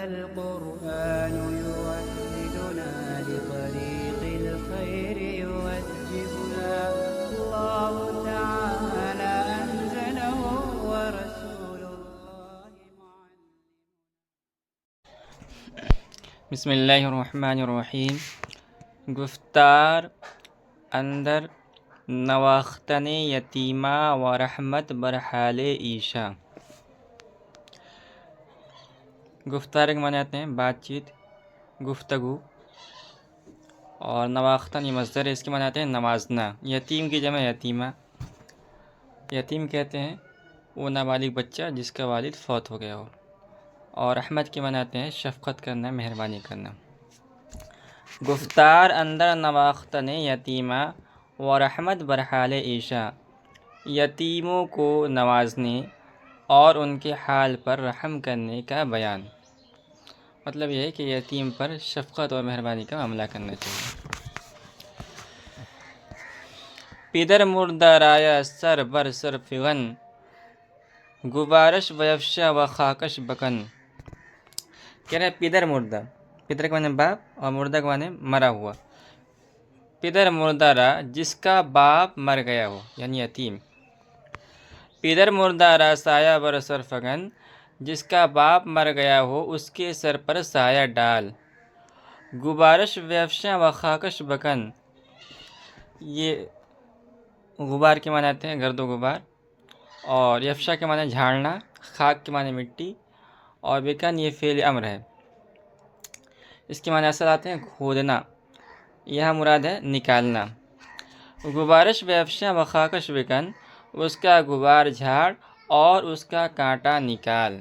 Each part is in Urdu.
القرآن يوحدنا لطريق الخير يوجهنا الله تعالى أنزله ورسول الله معلم. بسم اللہ الرحمن الرحیم. گفتار اندر نواختن یتیمہ و رحمت برحال عیشا. گفتار کے معنی آتے ہیں بات چیت، گفتگو، اور نواختن یہ مصدر ہے، اس کے معنی آتے ہیں نوازنا. یتیم کی جمع یتیمہ. یتیم کہتے ہیں وہ نابالغ بچہ جس کا والد فوت ہو گیا ہو. اور رحمت کے معنی آتے ہیں شفقت کرنا، مہربانی کرنا. گفتار اندر نواختن یتیمہ و رحمت برحال عیشا. یتیموں کو نوازنے اور ان کے حال پر رحم کرنے کا بیان. مطلب یہ ہے کہ یتیم پر شفقت اور مہربانی کا معاملہ کرنا چاہیے. پدر مردہ رایا سر بر سر فغن، گبارش ویفشا و خاکش بکن. کہہ رہے پدر مردہ، پدر کے معنی باپ اور مردہ کے معنی مرا ہوا. پدر مردہ را جس کا باپ مر گیا ہو یعنی یتیم. پدر مردہ را سایہ بر سر فگن، جس کا باپ مر گیا ہو اس کے سر پر سایہ ڈال. گبارش ویفشا و خاکش بکن، یہ غبار کے معنی آتے ہیں گرد و غبار، اور یفشا کے معنی جھاڑنا، خاک کے معنی مٹی، اور بکن یہ فعل امر ہے. اس کے معنی اصل آتے ہیں کھودنا، یہاں مراد ہے نکالنا. گبارش ویفشا و خاکش بکن، اس کا غبار جھاڑ اور اس کا کانٹا نکال.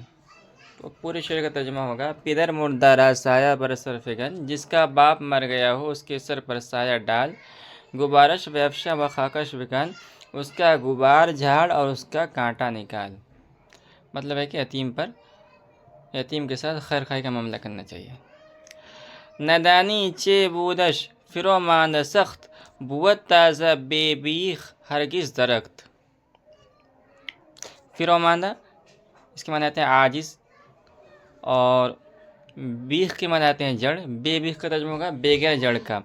تو پورے شعر کا ترجمہ ہوگا پدر مردہ را سایہ بر سر فگن، جس کا باپ مر گیا ہو اس کے سر پر سایہ ڈال. گبارش ویفشا و خاکش بکن، اس کا غبار جھاڑ اور اس کا کانٹا نکال. مطلب ہے کہ یتیم کے ساتھ خیر خواہی کا معاملہ کرنا چاہیے. ندانی چے بودش فروماند سخت، بود تازہ بے بیخ ہرگز درخت. فروماندہ اس کے معنی آتے ہیں عاجز، اور بیخ کے معنی آتے ہیں جڑ. بے بیخ کا ترجمہ ہوگا بغیر جڑ کا.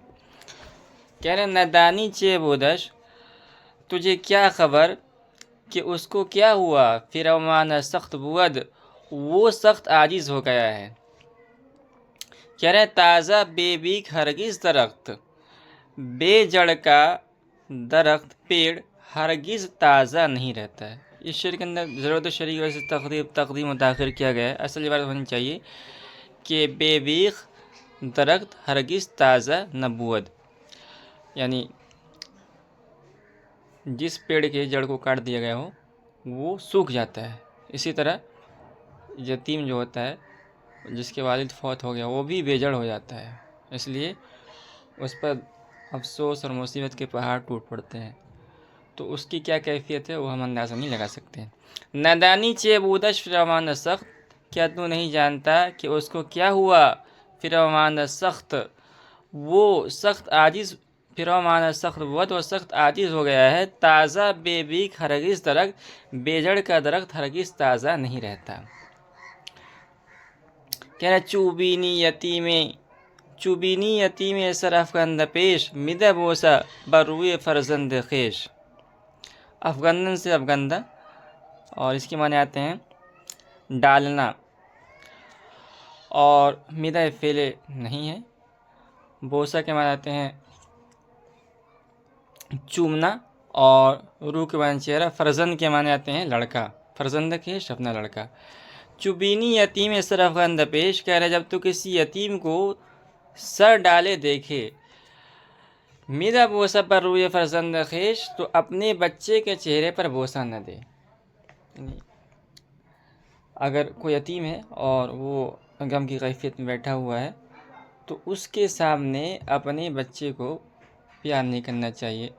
کہہ رہے ندانی چے بودش، تجھے کیا خبر کہ اس کو کیا ہوا. فرومان سخت بود، وہ سخت عاجز ہو گیا ہے. کہہ رہے تازہ بے بیک ہرگز درخت، بے جڑ کا درخت پیڑ ہرگز تازہ نہیں رہتا ہے. اس شعر کے اندر ضرورت شرعی کی وجہ سے تقدیم و تاخیر کیا گیا ہے. اصل عبارت ہونی چاہیے کہ بے بیخ درخت ہرگز تازہ نہ بود، یعنی جس پیڑ کے جڑ کو کاٹ دیا گیا ہو وہ سوکھ جاتا ہے. اسی طرح یتیم جو ہوتا ہے جس کے والد فوت ہو گیا وہ بھی بے جڑ ہو جاتا ہے. اس لیے اس پر افسوس اور مصیبت کے پہاڑ ٹوٹ پڑتے ہیں. تو اس کی کیا کیفیت ہے وہ ہم اندازہ نہیں لگا سکتے ہیں. ندانی چے بودش فرومان سخت، کیا تو نہیں جانتا کہ اس کو کیا ہوا. فرومان سخت، وہ سخت عاجز. فرومان سخت بود، وہ سخت عاجز ہو گیا ہے. تازہ بے بیک ہرگز درخت، بے جڑ کا درخت ہرگز تازہ نہیں رہتا. کہہ رہا چوبینی یتیم سر افگند پیش، مدہ بوسا بر روئے فرزند خیش. افغندن سے افغندہ، اور اس کے معنی آتے ہیں ڈالنا، اور مدہ فعل نہیں ہے. بوسا کے معنی آتے ہیں چومنا، اور روح کے معنی چہرہ. فرزند کے معنی آتے ہیں لڑکا. فرزند خیش اپنا لڑکا. چوبینی یتیم سر افغند پیش، کہہ رہا جب تو کسی یتیم کو سر ڈالے دیکھے. میرا بوسہ پر روئے فرزند خیش، تو اپنے بچے کے چہرے پر بوسہ نہ دے. اگر کوئی یتیم ہے اور وہ غم کی کیفیت میں بیٹھا ہوا ہے تو اس کے سامنے اپنے بچے کو پیار نہیں کرنا چاہیے.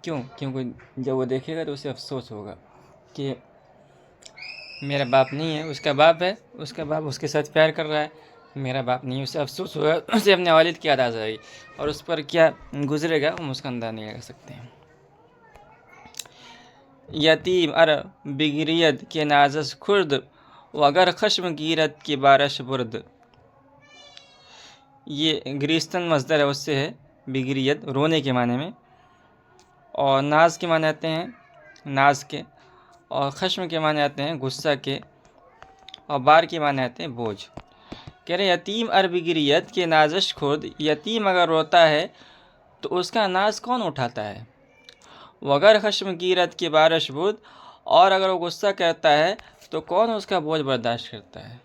کیونکہ جب وہ دیکھے گا تو اسے افسوس ہوگا کہ میرا باپ نہیں ہے، اس کا باپ ہے، اس کا باپ اس کے ساتھ پیار کر رہا ہے، میرا باپ نہیں. اسے افسوس ہوگا، اسے اپنے والد کی یاد آ جائے گی، اور اس پر کیا گزرے گا وہ اس کا اندازہ نہیں لگا سکتے ہیں. یتیم ار بگرید کے نازش خرد، و اگر خشم گیرت کی بارش برد. یہ گریستن مصدر ہے، اس سے ہے بگریت، رونے کے معنی میں، اور ناز کے معنی آتے ہیں ناز کے، اور خشم کے معنی آتے ہیں غصہ کے، اور بار کے معنی آتے ہیں بوجھ۔ کہہ رہے یتیم ار بگریت کے نازش خود، یتیم اگر روتا ہے تو اس کا ناز کون اٹھاتا ہے؟ وگر خشم گیرت کے بارش بود، اور اگر وہ غصہ کرتا ہے تو کون اس کا بوجھ برداشت کرتا ہے؟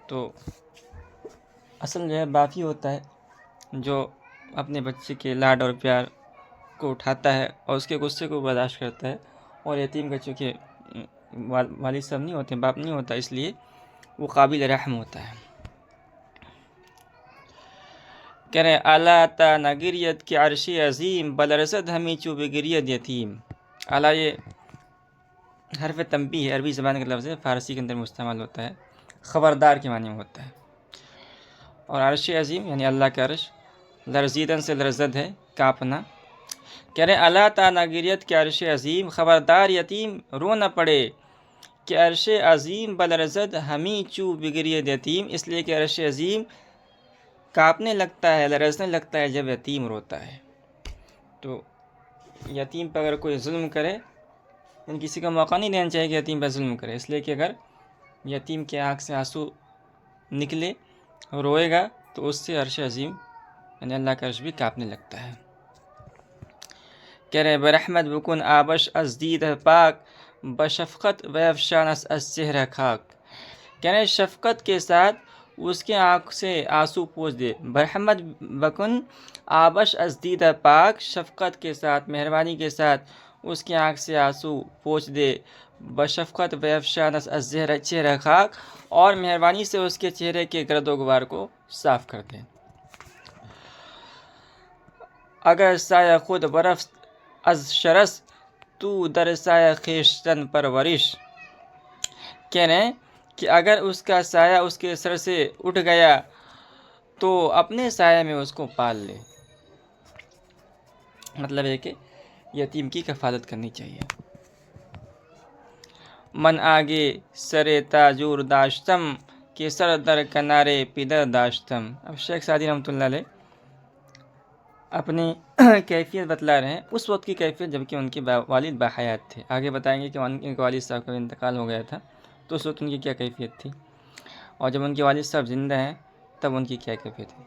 تو اصل جو ہے باپ ہی ہوتا ہے جو اپنے بچے کے لاڈ اور پیار کو اٹھاتا ہے اور اس کے غصے کو برداشت کرتا ہے، اور یتیم کا چونکہ والد صاحب نہیں ہوتے، باپ نہیں ہوتا، اس لیے وہ قابل رحم ہوتا ہے۔ کہہ رہے اعلیٰ تا نگریت کے عرش عظیم بلرزد ہمیں چو بگریت یتیم۔ اعلیٰ یہ حرف تنبیہ ہے، عربی زبان کا لفظ ہے، فارسی کے اندر مستعمل ہوتا ہے، خبردار کے معنی میں ہوتا ہے۔ اور عرش عظیم یعنی اللہ کا عرش، لرزیدن سے لرزد ہے کانپنا۔ کہہ رہے اعلیٰ تا نگریت کے عرش عظیم، خبردار یتیم رو نہ پڑے کہ عرش عظیم بلرزد ہمیں چو بگریت یتیم، اس لیے کہ عرش عظیم کانپنے لگتا ہے، لرزنے لگتا ہے جب یتیم روتا ہے۔ تو یتیم پر اگر کوئی ظلم کرے، یعنی کسی کا موقع نہیں دینا چاہیے کہ یتیم پر ظلم کرے، اس لیے کہ اگر یتیم کی آنکھ سے آنسو نکلے، روئے گا تو اس سے عرش عظیم یعنی اللہ کا عرش بھی کانپنے لگتا ہے۔ کہہ رہے برحمت بکن آبش از دید پاک، بشفقت ویفشان از چہرہ خاک۔ کہہ رہے شفقت کے ساتھ اس کے آنکھ سے آنسو پوچھ دے، برحمت بکن آبش از دید پاک، شفقت کے ساتھ، مہربانی کے ساتھ اس کی آنکھ سے آنسو پوچھ دے، بشفقت ویفشان از چہرہ خاک، اور مہربانی سے اس کے چہرے کے گرد و غبار کو صاف کر دے۔ اگر سایہ خود برفت از شرس، تو در سایہ خیشتن پرورش۔ کہہ رہے ہیں کہ اگر اس کا سایہ اس کے سر سے اٹھ گیا تو اپنے سایہ میں اس کو پال لے۔ مطلب ہے کہ یتیم کی کفالت کرنی چاہیے۔ من آگے سر تاجور داشتم، کہ سر در کنارے پدر داشتم۔ اب شیخ سعدی رحمۃ اللہ علیہ اپنی کیفیت بتلا رہے ہیں، اس وقت کی کیفیت جب کہ ان کے والد باحیات تھے۔ آگے بتائیں گے کہ ان کے والد صاحب کا انتقال ہو گیا تھا تو اس وقت ان کی کیا کیفیت تھی، اور جب ان کے والد صاحب زندہ ہیں تب ان کی کیا کیفیت ہے۔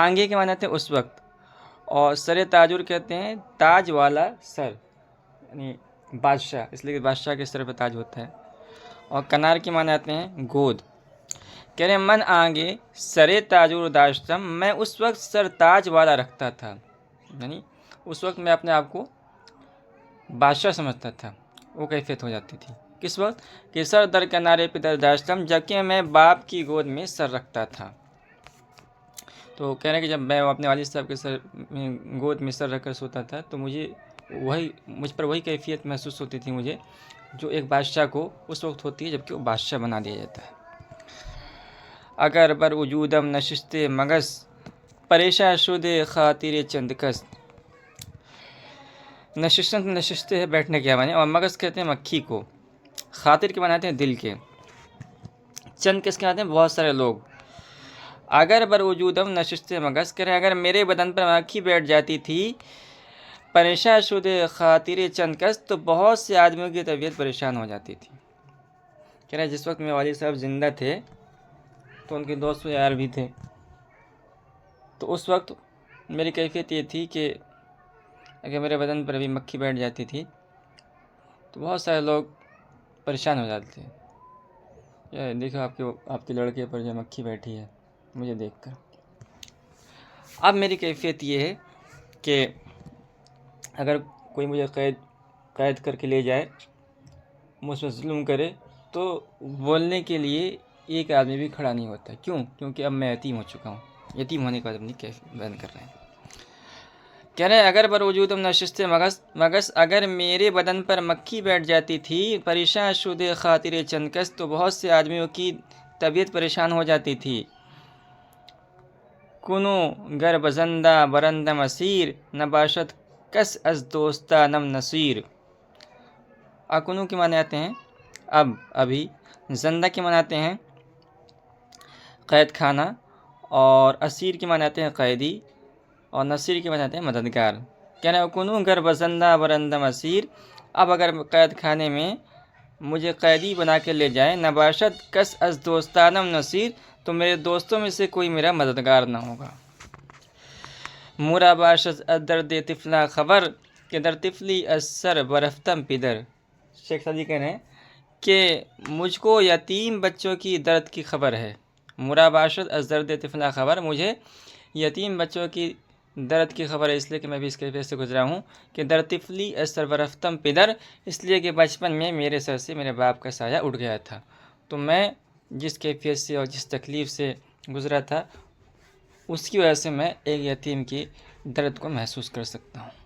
آگے کے معنی تھے اس وقت، اور سر تاجور کہتے ہیں تاج والا سر، یعنی بادشاہ، اس لیے کہ بادشاہ کے سر پہ تاج ہوتا ہے، اور کنار کے معنی آتے ہیں گود۔ کہہ رہے من آگے سر تاجور داشتم، میں اس وقت سر تاج والا رکھتا تھا، یعنی اس وقت میں اپنے آپ کو بادشاہ سمجھتا تھا، وہ کیفیت ہو جاتی تھی۔ کس وقت؟ کہ سر در کنارے پدر داشتم، جبکہ میں باپ کی گود میں سر رکھتا تھا۔ تو کہہ رہے ہیں کہ جب میں اپنے والد صاحب کے سر میں گود میں سر رکھ کر سوتا تھا تو مجھ پر وہی کیفیت محسوس ہوتی تھی مجھے جو ایک بادشاہ کو اس وقت ہوتی ہے جب کہ وہ بادشاہ بنا دیا جاتا ہے۔ اگر بر وجودم نشست مگس، پریشاں شد خاطر چند کس۔ نشست ہے بیٹھنے کے معنی، اور مگس کہتے ہیں مکھی کو، خاطر کے معنی آتے ہیں دل کے، چند کس کے آتے ہیں بہت سارے لوگ۔ اگر بر وجودم نشست مگس، کرے اگر میرے بدن پر مکھی بیٹھ جاتی تھی، پریشاں شد خاطر چند کس، تو بہت سے آدمیوں کی طبیعت پریشان ہو جاتی تھی۔ کہہ رہے جس وقت میرے والد صاحب زندہ تھے تو ان کے دوست و یار بھی تھے، تو اس وقت میری کیفیت یہ تھی کہ اگر میرے بدن پر بھی مکھی بیٹھ جاتی تھی تو بہت سارے لوگ پریشان ہو جاتے تھے، یہ دیکھو آپ کے لڑکے پر جو مکھی بیٹھی ہے مجھے دیکھ کر۔ اب میری کیفیت یہ ہے کہ اگر کوئی مجھے قید کر کے لے جائے، مجھ پر ظلم کرے، تو بولنے کے لیے ایک آدمی بھی کھڑا نہیں ہوتا۔ کیوں؟ کیونکہ اب میں یتیم ہو چکا ہوں، یتیم ہونے کے بعد اپنی کیفیت بیان کر رہے ہیں۔ کہہ رہے ہیں اگر بر وجودم نشست مگس، اگر میرے بدن پر مکھی بیٹھ جاتی تھی، پریشاں شد خاطر چند کس، تو بہت سے آدمیوں کی طبیعت پریشان ہو جاتی تھی۔ کنو گر بزندہ برندہ مسیر، نباشت کس از دوستہ نم نصیر۔ اکنو کے معنی آتے ہیں اب، ابھی، زندہ کے معنی آتے ہیں قید خانہ، اور اسیر کے معنی آتے ہیں قیدی، اور نصیر کے معنی آتے ہیں مددگار۔ کہنا کنوں گر بزندہ برندم اسیر، اب اگر قید خانے میں مجھے قیدی بنا کے لے جائیں، نباشد کس از دوستانم نصیر، تو میرے دوستوں میں سے کوئی میرا مددگار نہ ہوگا۔ مورا باشد از درد طفلا خبر، کہ در طفلی از سر برفتم پدر۔ شیخ سعدی کہہ رہے ہیں کہ مجھ کو یتیم بچوں کی درد کی خبر ہے۔ مورا باشد از درد طفلا خبر، مجھے یتیم بچوں کی درد کی خبر ہے، اس لیے کہ میں بھی اس کیفیت سے گزرا ہوں کہ در طفلی از سر برفتم پدر، اس لیے کہ بچپن میں میرے سر سے میرے باپ کا سایہ اٹھ گیا تھا، تو میں جس کیفیت سے اور جس تکلیف سے گزرا تھا اس کی وجہ سے میں ایک یتیم کی درد کو محسوس کر سکتا ہوں۔